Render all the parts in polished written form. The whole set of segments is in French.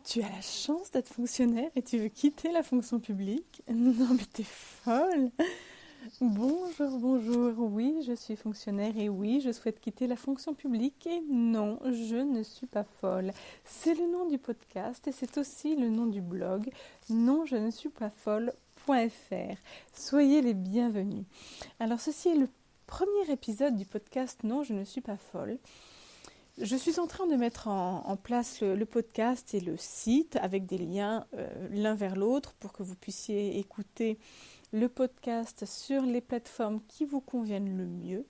Tu as la chance d'être fonctionnaire et tu veux quitter la fonction publique? Non mais t'es folle! Bonjour, bonjour, oui, je suis fonctionnaire et oui, je souhaite quitter la fonction publique et non, je ne suis pas folle. C'est le nom du podcast et c'est aussi le nom du blog non, je ne suis pas folle.fr. Soyez les bienvenus. Alors ceci est le premier épisode du podcast non, je ne suis pas folle. Je suis en train de mettre en place le podcast et le site avec des liens l'un vers l'autre pour que vous puissiez écouter le podcast sur les plateformes qui vous conviennent le mieux.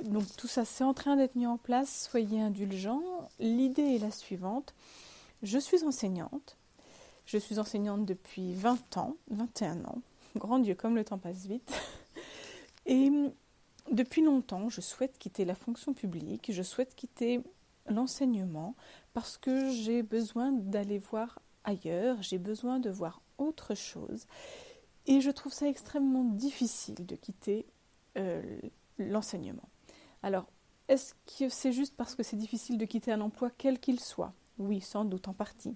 Donc tout ça, c'est en train d'être mis en place, soyez indulgents. L'idée est la suivante. Je suis enseignante depuis 20 ans, 21 ans. Grand Dieu, comme le temps passe vite. Et depuis longtemps, je souhaite quitter la fonction publique, je souhaite quitter l'enseignement parce que j'ai besoin d'aller voir ailleurs, j'ai besoin de voir autre chose. Et je trouve ça extrêmement difficile de quitter l'enseignement. Alors, est-ce que c'est juste parce que c'est difficile de quitter un emploi quel qu'il soit? Oui, sans doute en partie.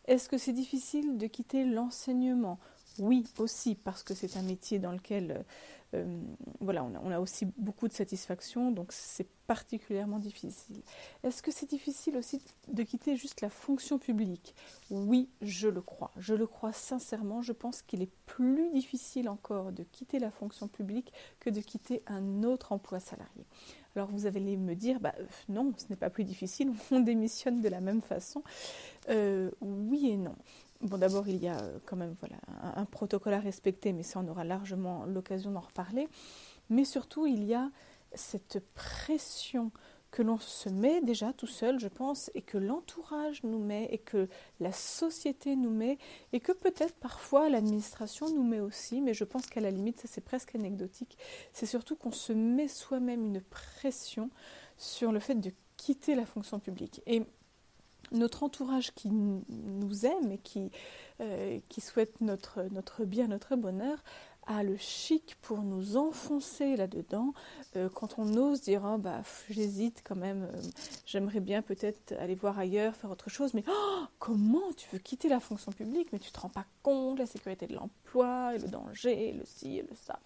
Est-ce que c'est difficile de quitter l'enseignement? Oui, aussi, parce que c'est un métier dans lequel on a aussi beaucoup de satisfaction, donc c'est particulièrement difficile. Est-ce que c'est difficile aussi de quitter juste la fonction publique? Oui, je le crois. Je le crois sincèrement. Je pense qu'il est plus difficile encore de quitter la fonction publique que de quitter un autre emploi salarié. Alors vous allez me dire, non, ce n'est pas plus difficile, on démissionne de la même façon. Oui et non. Bon, d'abord, il y a quand même un protocole à respecter, mais ça, on aura largement l'occasion d'en reparler. Mais surtout, il y a cette pression que l'on se met déjà tout seul, je pense, et que l'entourage nous met, et que la société nous met, et que peut-être parfois l'administration nous met aussi, mais je pense qu'à la limite, ça c'est presque anecdotique. C'est surtout qu'on se met soi-même une pression sur le fait de quitter la fonction publique. Et notre entourage qui nous aime et qui souhaite notre bien, notre bonheur, a le chic pour nous enfoncer là-dedans quand on ose dire j'hésite quand même, j'aimerais bien peut-être aller voir ailleurs, faire autre chose, mais comment tu veux quitter la fonction publique? Mais tu te rends pas compte, la sécurité de l'emploi, et le danger, et le ci, et le ça.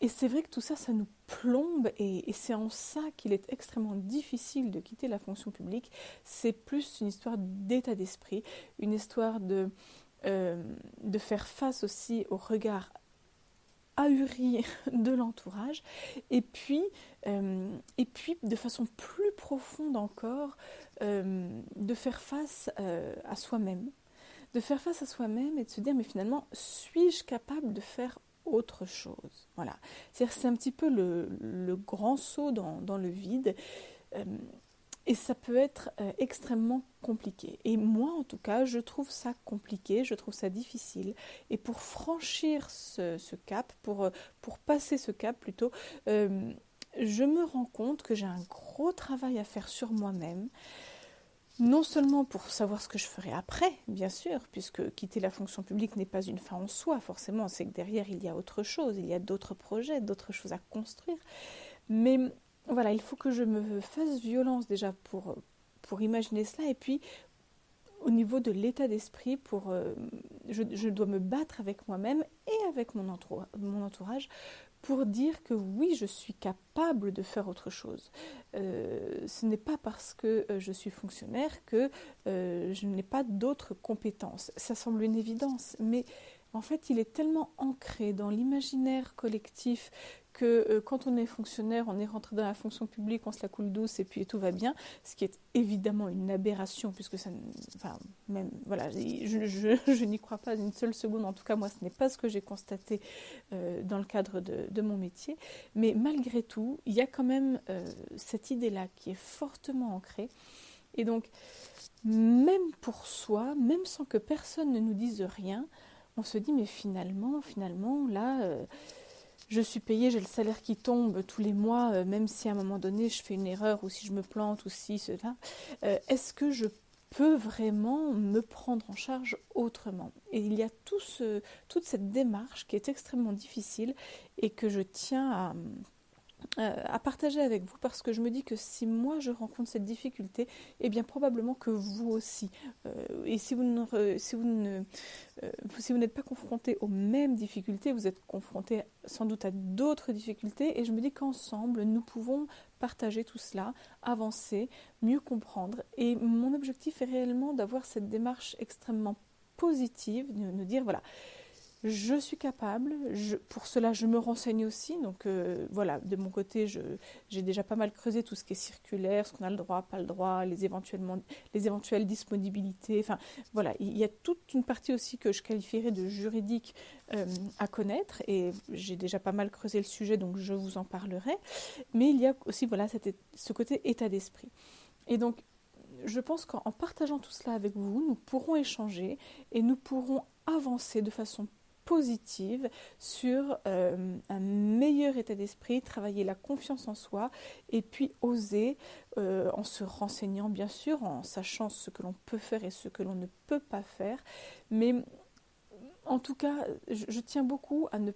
Et c'est vrai que tout ça, ça nous plombe et c'est en ça qu'il est extrêmement difficile de quitter la fonction publique. C'est plus une histoire d'état d'esprit, une histoire de faire face aussi au regard ahuri de l'entourage et puis de façon plus profonde encore, de faire face à soi-même. De faire face à soi-même et de se dire, mais finalement, suis-je capable de faire autre chose? Voilà. C'est un petit peu le grand saut dans le vide. Et ça peut être extrêmement compliqué. Et moi, en tout cas, je trouve ça compliqué, je trouve ça difficile. Et pour franchir ce cap, pour passer ce cap plutôt, je me rends compte que j'ai un gros travail à faire sur moi-même. Non seulement pour savoir ce que je ferai après, bien sûr, puisque quitter la fonction publique n'est pas une fin en soi, forcément, c'est que derrière il y a autre chose, il y a d'autres projets, d'autres choses à construire. Mais voilà, il faut que je me fasse violence déjà pour imaginer cela, et puis au niveau de l'état d'esprit, je dois me battre avec moi-même et avec mon entourage pour dire que oui, je suis capable de faire autre chose. Ce n'est pas parce que je suis fonctionnaire que je n'ai pas d'autres compétences. Ça semble une évidence, mais en fait, il est tellement ancré dans l'imaginaire collectif que quand on est fonctionnaire, on est rentré dans la fonction publique, on se la coule douce et puis tout va bien, ce qui est évidemment une aberration, puisque ça, je n'y crois pas une seule seconde, en tout cas moi ce n'est pas ce que j'ai constaté dans le cadre de mon métier, mais malgré tout, il y a quand même cette idée-là qui est fortement ancrée, et donc même pour soi, même sans que personne ne nous dise rien, on se dit mais finalement là... je suis payée, j'ai le salaire qui tombe tous les mois, même si à un moment donné je fais une erreur ou si je me plante ou si cela. Est-ce que je peux vraiment me prendre en charge autrement? Et il y a toute cette démarche qui est extrêmement difficile et que je tiens à partager avec vous parce que je me dis que si moi je rencontre cette difficulté, eh bien probablement que vous aussi. Et si vous n'êtes pas confronté aux mêmes difficultés, vous êtes confronté sans doute à d'autres difficultés et je me dis qu'ensemble nous pouvons partager tout cela, avancer, mieux comprendre. Et mon objectif est réellement d'avoir cette démarche extrêmement positive, de nous dire voilà, je suis capable, pour cela je me renseigne aussi, donc voilà, de mon côté j'ai déjà pas mal creusé tout ce qui est circulaire, ce qu'on a le droit, pas le droit, les éventuelles disponibilités, enfin voilà, il y a toute une partie aussi que je qualifierais de juridique à connaître, et j'ai déjà pas mal creusé le sujet, donc je vous en parlerai, mais il y a aussi voilà, ce côté état d'esprit. Et donc je pense qu'en partageant tout cela avec vous, nous pourrons échanger et nous pourrons avancer de façon positive sur un meilleur état d'esprit, travailler la confiance en soi et puis oser, en se renseignant bien sûr, en sachant ce que l'on peut faire et ce que l'on ne peut pas faire. Mais en tout cas, je tiens beaucoup à ne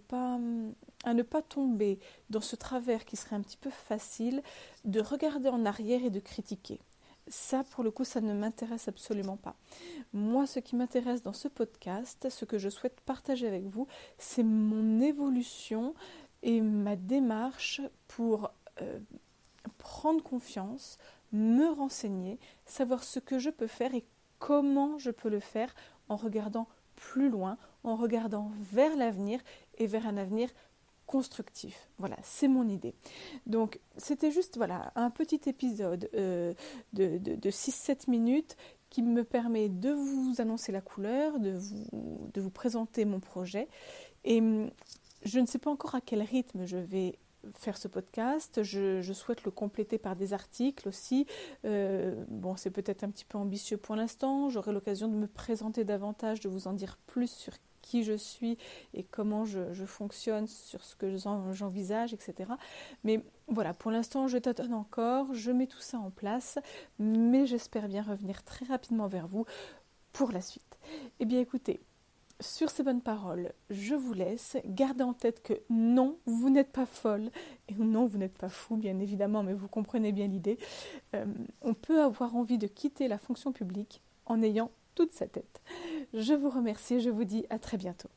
pas tomber dans ce travers qui serait un petit peu facile de regarder en arrière et de critiquer. Ça, pour le coup, ça ne m'intéresse absolument pas. Moi, ce qui m'intéresse dans ce podcast, ce que je souhaite partager avec vous, c'est mon évolution et ma démarche pour prendre confiance, me renseigner, savoir ce que je peux faire et comment je peux le faire en regardant plus loin, en regardant vers l'avenir et vers un avenir constructif. Voilà, c'est mon idée. Donc, c'était juste voilà, un petit épisode de 6-7 minutes qui me permet de vous annoncer la couleur, de vous présenter mon projet. Et je ne sais pas encore à quel rythme je vais faire ce podcast. Je souhaite le compléter par des articles aussi. Bon, c'est peut-être un petit peu ambitieux pour l'instant. J'aurai l'occasion de me présenter davantage, de vous en dire plus sur qui je suis et comment je fonctionne, sur ce que j'envisage, etc. Mais voilà, pour l'instant, je tâtonne encore, je mets tout ça en place, mais j'espère bien revenir très rapidement vers vous pour la suite. Eh bien, écoutez, sur ces bonnes paroles, je vous laisse. Gardez en tête que non, vous n'êtes pas folle, et non, vous n'êtes pas fou, bien évidemment, mais vous comprenez bien l'idée. On peut avoir envie de quitter la fonction publique en ayant toute sa tête. Je vous remercie et je vous dis à très bientôt.